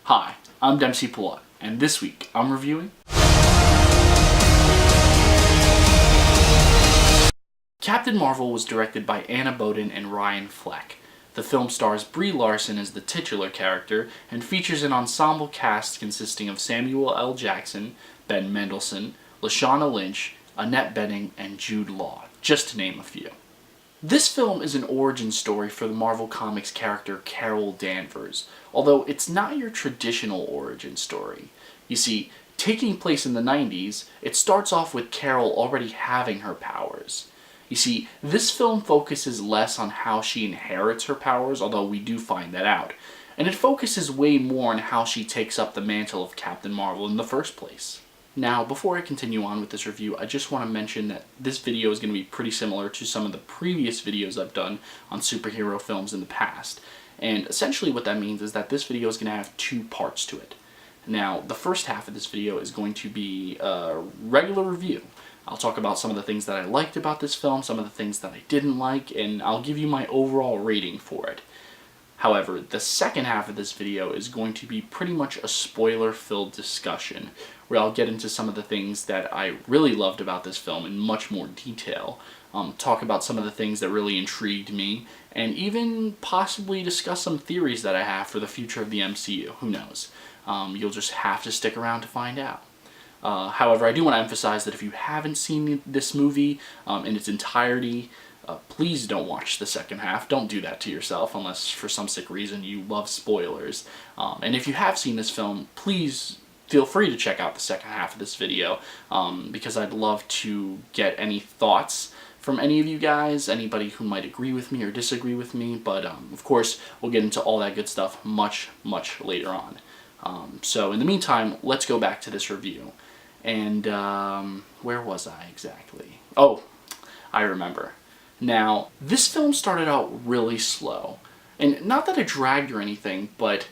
Hi, I'm Dempsey Pulot, and this week I'm reviewing Captain Marvel was directed by Annette Boden and Ryan Fleck. The film stars Brie Larson as the titular character and features an ensemble cast consisting of Samuel L. Jackson, Ben Mendelsohn, Lashana Lynch, Annette Bening, and Jude Law, just to name a few. This film is an origin story for the Marvel Comics character Carol Danvers, although it's not your traditional origin story. You see, taking place in the 90s, it starts off with Carol already having her powers. You see, this film focuses less on how she inherits her powers, although we do find that out, and it focuses way more on how she takes up the mantle of Captain Marvel in the first place. Now, before I continue on with this review, I just want to mention that this video is going to be pretty similar to some of the previous videos I've done on superhero films in the past. And essentially what that means is that this video is going to have two parts to it. Now, the first half of this video is going to be a regular review. I'll talk about some of the things that I liked about this film, some of the things that I didn't like, and I'll give you my overall rating for it. However, the second half of this video is going to be pretty much a spoiler-filled discussion, where I'll get into some of the things that I really loved about this film in much more detail, talk about some of the things that really intrigued me, and even possibly discuss some theories that I have for the future of the MCU. Who knows? You'll just have to stick around to find out. However, I do want to emphasize that if you haven't seen this movie in its entirety, please don't watch the second half. Don't do that to yourself unless for some sick reason you love spoilers. And if you have seen this film, please feel free to check out the second half of this video because I'd love to get any thoughts from any of you guys, anybody who might agree with me or disagree with me, but of course we'll get into all that good stuff much later on. So in the meantime, let's go back to this review. And where was I exactly? Oh, I remember. Now, this film started out really slow. And not that it dragged or anything, but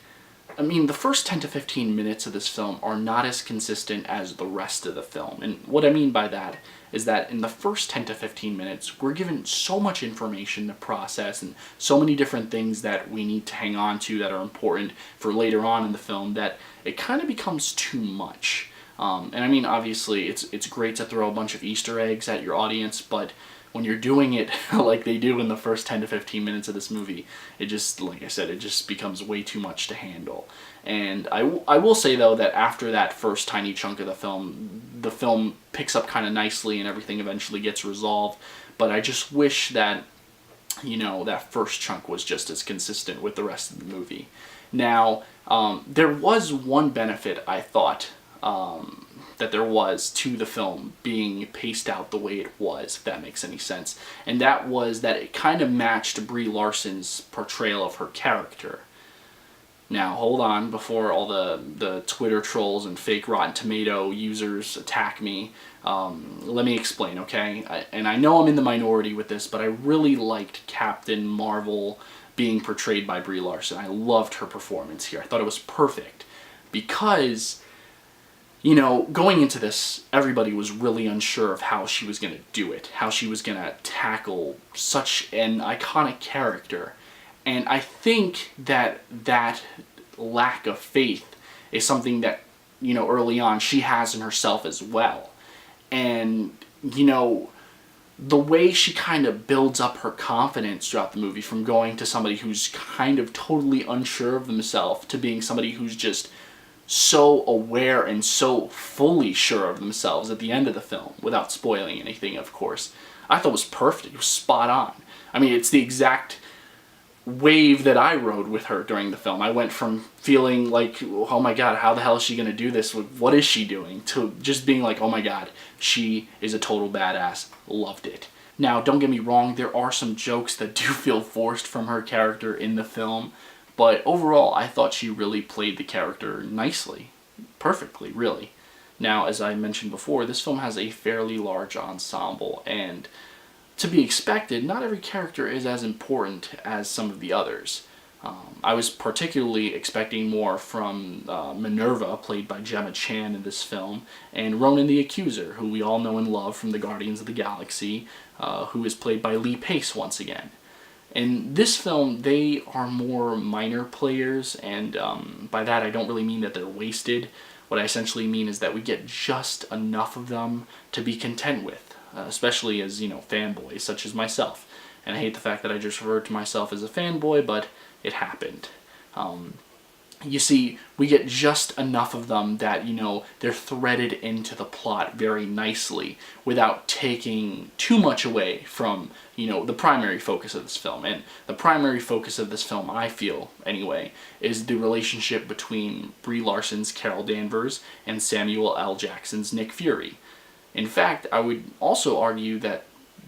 I mean, the first 10 to 15 minutes of this film are not as consistent as the rest of the film. And what I mean by that is that in the first 10 to 15 minutes, we're given so much information to process and so many different things that we need to hang on to that are important for later on in the film that it kind of becomes too much. And I mean, obviously, it's great to throw a bunch of Easter eggs at your audience, but when you're doing it like they do in the first 10 to 15 minutes of this movie, it just, like I said, it just becomes way too much to handle. And I will say, though, that after that first tiny chunk of the film picks up kind of nicely and everything eventually gets resolved. But I just wish that, you know, that first chunk was just as consistent with the rest of the movie. Now, there was one benefit, I thought, that there was to the film being paced out the way it was, if that makes any sense. And that was that it kind of matched Brie Larson's portrayal of her character. Now, hold on, before all the Twitter trolls and fake Rotten Tomato users attack me, let me explain, okay? And I know I'm in the minority with this, but I really liked Captain Marvel being portrayed by Brie Larson. I loved her performance here. I thought it was perfect because, you know, going into this, everybody was really unsure of how she was going to do it, how she was going to tackle such an iconic character. And I think that that lack of faith is something that, you know, early on she has in herself as well. And, you know, the way she kind of builds up her confidence throughout the movie, from going to somebody who's kind of totally unsure of themselves to being somebody who's just so aware and so fully sure of themselves at the end of the film, without spoiling anything, of course, I thought was perfect. It was spot on. I mean, it's the exact wave that I rode with her during the film. I went from feeling like, oh my god, how the hell is she going to do this? What is she doing? To just being like, oh my god, she is a total badass. Loved it. Now, don't get me wrong, there are some jokes that do feel forced from her character in the film, but overall, I thought she really played the character nicely. Perfectly, really. Now, as I mentioned before, this film has a fairly large ensemble, and to be expected, not every character is as important as some of the others. I was particularly expecting more from Minerva, played by Gemma Chan in this film, and Ronan the Accuser, who we all know and love from the Guardians of the Galaxy, who is played by Lee Pace once again. In this film, they are more minor players, and by that I don't really mean that they're wasted. What I essentially mean is that we get just enough of them to be content with, especially as, fanboys such as myself. And I hate the fact that I just referred to myself as a fanboy, but it happened. You see, we get just enough of them that, they're threaded into the plot very nicely without taking too much away from, the primary focus of this film. And the primary focus of this film, I feel, anyway, is the relationship between Brie Larson's Carol Danvers and Samuel L. Jackson's Nick Fury. In fact, I would also argue that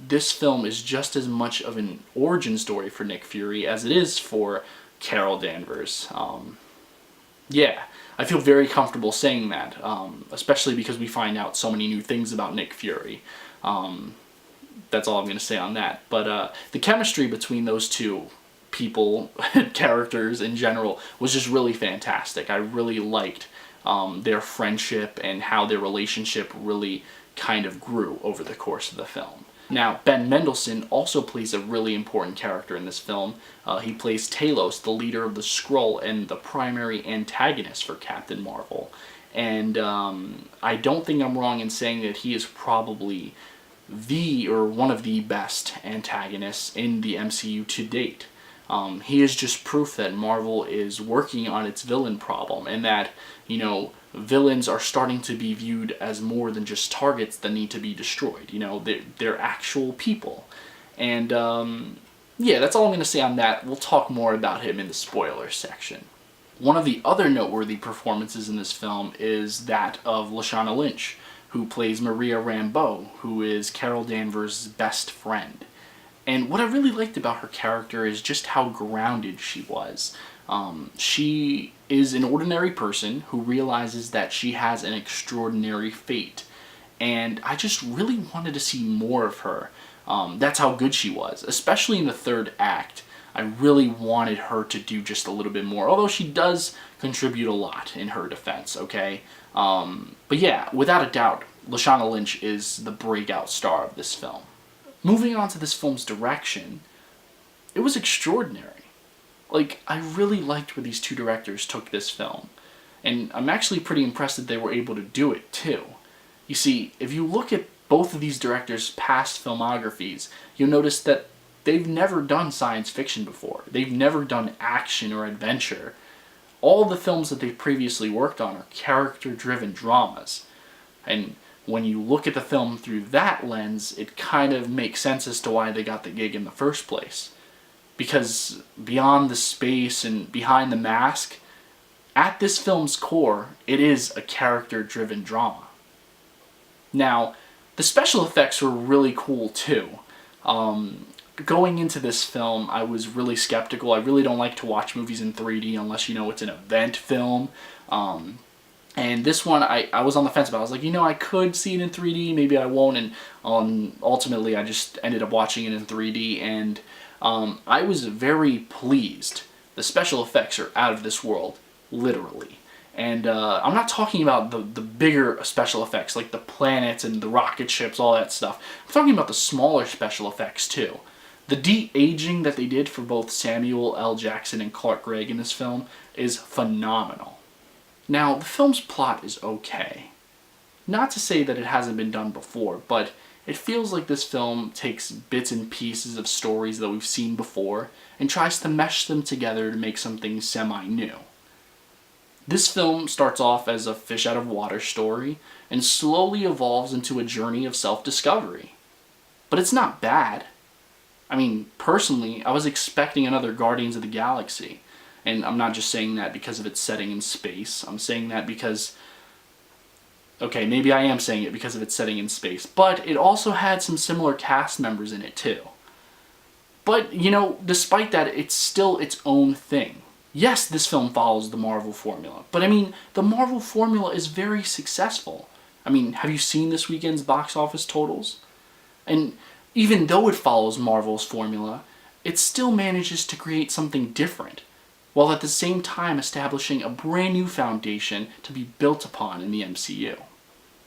this film is just as much of an origin story for Nick Fury as it is for Carol Danvers. Yeah, I feel very comfortable saying that, especially because we find out so many new things about Nick Fury. That's all I'm going to say on that. But the chemistry between those two people, characters in general, was just really fantastic. I really liked their friendship and how their relationship really kind of grew over the course of the film. Now, Ben Mendelsohn also plays a really important character in this film. He plays Talos, the leader of the Skrull and the primary antagonist for Captain Marvel. And I don't think I'm wrong in saying that he is probably one of the best antagonists in the MCU to date. He is just proof that Marvel is working on its villain problem, and that, villains are starting to be viewed as more than just targets that need to be destroyed. They're actual people. And, yeah, that's all I'm going to say on that. We'll talk more about him in the spoilers section. One of the other noteworthy performances in this film is that of Lashana Lynch, who plays Maria Rambeau, who is Carol Danvers' best friend. And what I really liked about her character is just how grounded she was. She is an ordinary person who realizes that she has an extraordinary fate. And I just really wanted to see more of her. That's how good she was, especially in the third act. I really wanted her to do just a little bit more, although she does contribute a lot in her defense, okay? But yeah, without a doubt, Lashana Lynch is the breakout star of this film. Moving on to this film's direction, it was extraordinary. I really liked where these two directors took this film. And I'm actually pretty impressed that they were able to do it, too. You see, if you look at both of these directors' past filmographies, you'll notice that they've never done science fiction before. They've never done action or adventure. All the films that they've previously worked on are character-driven dramas. And when you look at the film through that lens, it kind of makes sense as to why they got the gig in the first place. Because beyond the space and behind the mask, at this film's core, it is a character-driven drama. Now, the special effects were really cool too. Going into this film, I was really skeptical. I really don't like to watch movies in 3D unless it's an event film. And this one, I was on the fence about. I was like, I could see it in 3D, maybe I won't. And ultimately, I just ended up watching it in 3D, and I was very pleased. The special effects are out of this world, literally. And I'm not talking about the bigger special effects, like the planets and the rocket ships, all that stuff. I'm talking about the smaller special effects, too. The de-aging that they did for both Samuel L. Jackson and Clark Gregg in this film is phenomenal. Now, the film's plot is okay. Not to say that it hasn't been done before, but it feels like this film takes bits and pieces of stories that we've seen before and tries to mesh them together to make something semi-new. This film starts off as a fish-out-of-water story and slowly evolves into a journey of self-discovery. But it's not bad. I mean, personally, I was expecting another Guardians of the Galaxy. And I'm not just saying that because of its setting in space. I'm saying that because... Okay, maybe I am saying it because of its setting in space. But it also had some similar cast members in it, too. But, despite that, it's still its own thing. Yes, this film follows the Marvel formula. But, the Marvel formula is very successful. Have you seen this weekend's box office totals? And even though it follows Marvel's formula, it still manages to create something different, while at the same time establishing a brand new foundation to be built upon in the MCU.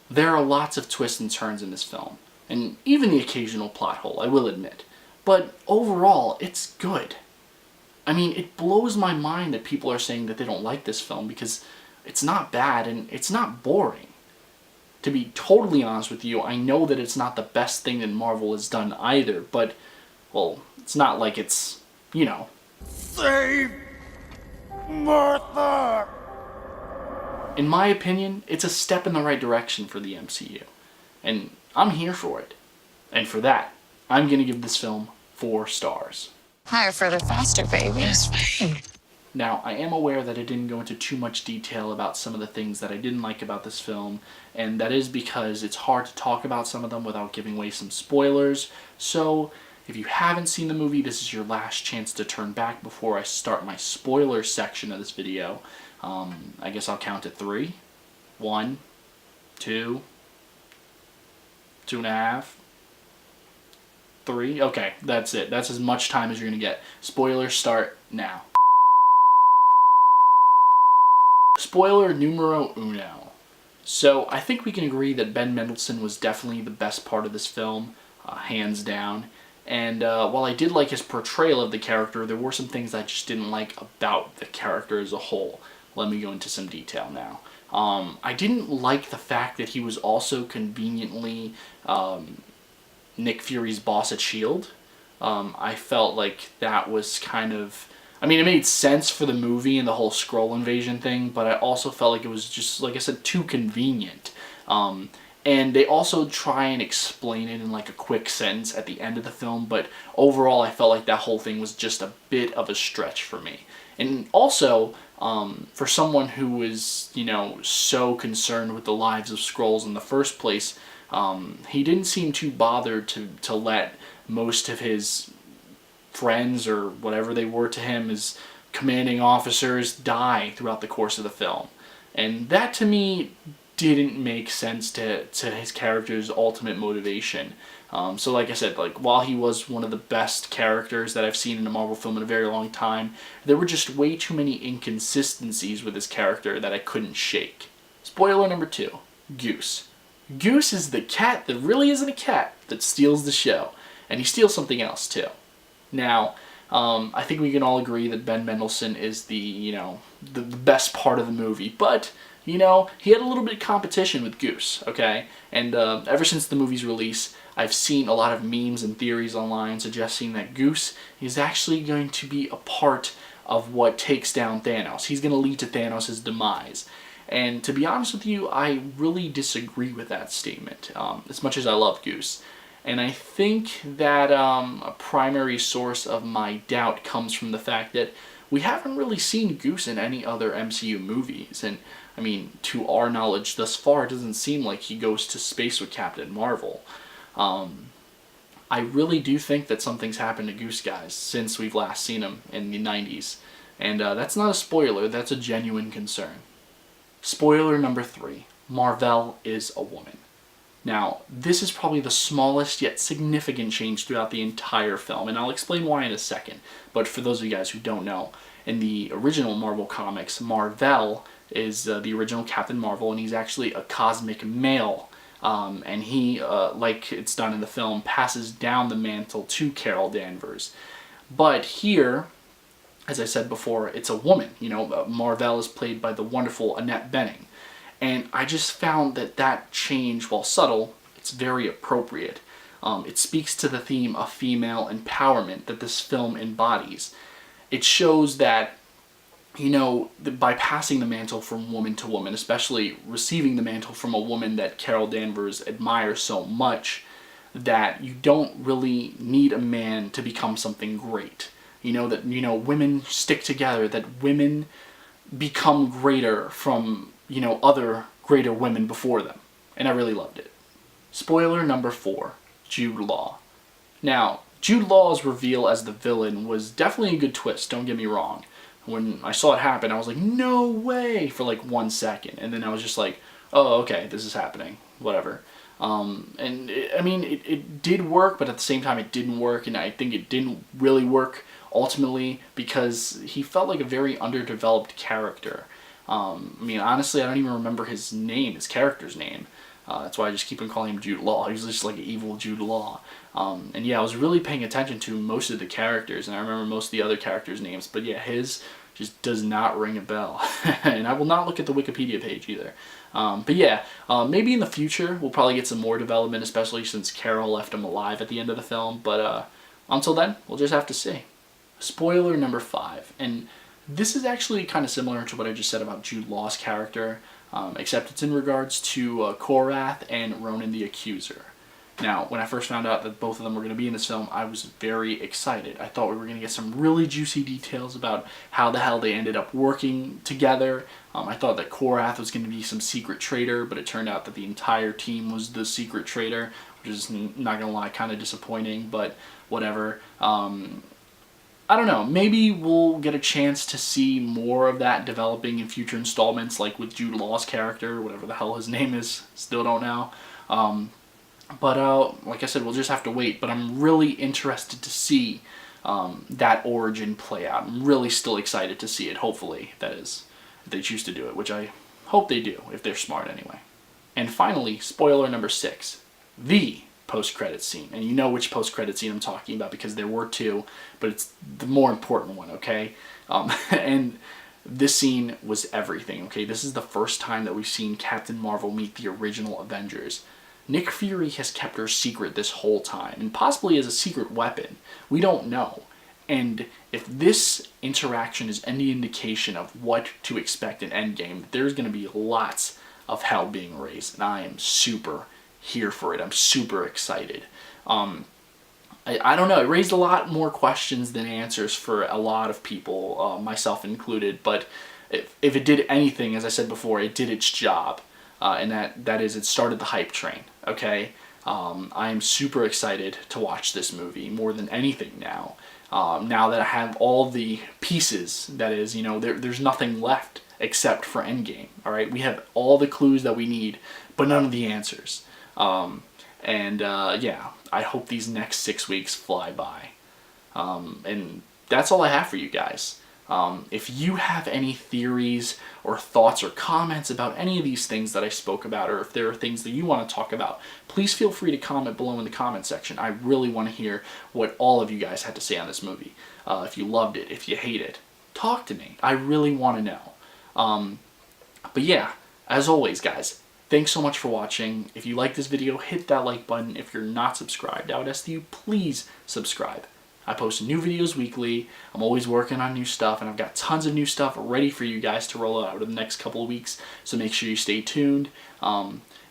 There are lots of twists and turns in this film, and even the occasional plot hole, I will admit. But overall, it's good. I mean, it blows my mind that people are saying that they don't like this film because it's not bad and it's not boring. To be totally honest with you, I know that it's not the best thing that Marvel has done either, but, well, it's not like it's, you know. Save Martha! In my opinion, it's a step in the right direction for the MCU. And I'm here for it. And for that, I'm going to give this film 4 stars. Higher, further, faster, baby. Yes, babe. Now, I am aware that I didn't go into too much detail about some of the things that I didn't like about this film, and that is because it's hard to talk about some of them without giving away some spoilers. So, if you haven't seen the movie, this is your last chance to turn back before I start my spoiler section of this video. I guess I'll count to 3. 1, 2, 2.5, 3. Okay, that's it. That's as much time as you're going to get. Spoilers start now. Spoiler numero uno. So, I think we can agree that Ben Mendelsohn was definitely the best part of this film, hands down. And while I did like his portrayal of the character, there were some things I just didn't like about the character as a whole. Let me go into some detail now. I didn't like the fact that he was also conveniently Nick Fury's boss at S.H.I.E.L.D. I felt like that was kind of... I mean, it made sense for the movie and the whole Skrull invasion thing, but I also felt like it was just, like I said, too convenient. And they also try and explain it in like a quick sentence at the end of the film, but overall I felt like that whole thing was just a bit of a stretch for me. And also, for someone who was, you know, so concerned with the lives of Skrulls in the first place, he didn't seem too bothered to let most of his friends, or whatever they were to him, as commanding officers, die throughout the course of the film. And that, to me, didn't make sense to his character's ultimate motivation. So like I said, like while he was one of the best characters that I've seen in a Marvel film in a very long time, there were just way too many inconsistencies with his character that I couldn't shake. Spoiler number 2, Goose. Goose is the cat that really isn't a cat that steals the show. And he steals something else too. Now, I think we can all agree that Ben Mendelsohn is the best part of the movie, but he had a little bit of competition with Goose, okay? And ever since the movie's release, I've seen a lot of memes and theories online suggesting that Goose is actually going to be a part of what takes down Thanos. He's going to lead to Thanos' demise. And to be honest with you, I really disagree with that statement, as much as I love Goose. And I think that a primary source of my doubt comes from the fact that we haven't really seen Goose in any other MCU movies. And, I mean, to our knowledge thus far, it doesn't seem like he goes to space with Captain Marvel. I really do think that something's happened to Goose, guys, since we've last seen him in the 90s. And that's not a spoiler, that's a genuine concern. Spoiler number 3, Mar-Vell is a woman. Now, this is probably the smallest yet significant change throughout the entire film, and I'll explain why in a second. But for those of you guys who don't know, in the original Marvel comics, Mar-Vell is the original Captain Marvel, and he's actually a cosmic male. And he, like it's done in the film, passes down the mantle to Carol Danvers. But here, as I said before, it's a woman. Mar-Vell is played by the wonderful Annette Bening. And I just found that change, while subtle, it's very appropriate. It speaks to the theme of female empowerment that this film embodies. It shows that, by passing the mantle from woman to woman, especially receiving the mantle from a woman that Carol Danvers admires so much, that you don't really need a man to become something great. Women stick together, that women become greater from other greater women before them. And I really loved it. Spoiler number 4, Jude Law. Now, Jude Law's reveal as the villain was definitely a good twist, don't get me wrong. When I saw it happen, I was like, no way, for like 1 second. And then I was just like, oh, okay, this is happening, whatever. It did work, but at the same time it didn't work, and I think it didn't really work ultimately because he felt like a very underdeveloped character. Honestly, I don't even remember his character's name. That's why I just keep on calling him Jude Law. He's just like an evil Jude Law. And yeah, I was really paying attention to most of the characters, and I remember most of the other characters' names. But yeah, his just does not ring a bell. And I will not look at the Wikipedia page either. But yeah, maybe in the future we'll probably get some more development, especially since Carol left him alive at the end of the film. But until then, we'll just have to see. Spoiler number 5. And this is actually kind of similar to what I just said about Jude Law's character, except it's in regards to Korath and Ronan the Accuser. Now, when I first found out that both of them were going to be in this film, I was very excited. I thought we were going to get some really juicy details about how the hell they ended up working together. I thought that Korath was going to be some secret traitor, but it turned out that the entire team was the secret traitor, which is, not going to lie, kind of disappointing, but whatever. I don't know, maybe we'll get a chance to see more of that developing in future installments, like with Jude Law's character, whatever the hell his name is, still don't know. But like I said, we'll just have to wait. But I'm really interested to see that origin play out. I'm really still excited to see it, hopefully, that is, if they choose to do it, which I hope they do, if they're smart anyway. And finally, spoiler number 6, the post-credit scene. And you know which post-credit scene I'm talking about because there were 2, but it's the more important one, okay? And this scene was everything, okay? This is the first time that we've seen Captain Marvel meet the original Avengers. Nick Fury has kept her secret this whole time, and possibly as a secret weapon. We don't know. And if this interaction is any indication of what to expect in Endgame, there's going to be lots of hell being raised, and I am super here for it. I'm super excited. I don't know. It raised a lot more questions than answers for a lot of people, myself included. But if it did anything, as I said before, it did its job. And that is, it started the hype train, okay? I am super excited to watch this movie more than anything now. Now that I have all the pieces, that is, you know, there's nothing left except for Endgame, all right? We have all the clues that we need, but none of the answers. Yeah, I hope these next 6 weeks fly by. And that's all I have for you guys. If you have any theories or thoughts or comments about any of these things that I spoke about, or if there are things that you want to talk about, please feel free to comment below in the comment section. I really want to hear what all of you guys had to say on this movie. If you loved it, if you hate it, talk to me. I really want to know. But yeah, as always, guys, thanks so much for watching. If you like this video, hit that like button. If you're not subscribed, I would ask that you please subscribe. I post new videos weekly. I'm always working on new stuff, and I've got tons of new stuff ready for you guys to roll out in the next couple of weeks, so make sure you stay tuned.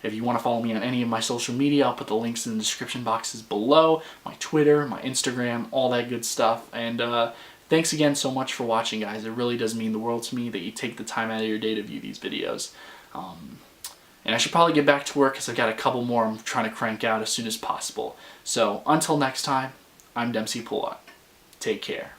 If you want to follow me on any of my social media, I'll put the links in the description boxes below. My Twitter, my Instagram, all that good stuff. And thanks again so much for watching, guys. It really does mean the world to me that you take the time out of your day to view these videos. And I should probably get back to work because I've got a couple more I'm trying to crank out as soon as possible. So until next time, I'm Dempsey Pullout. Take care.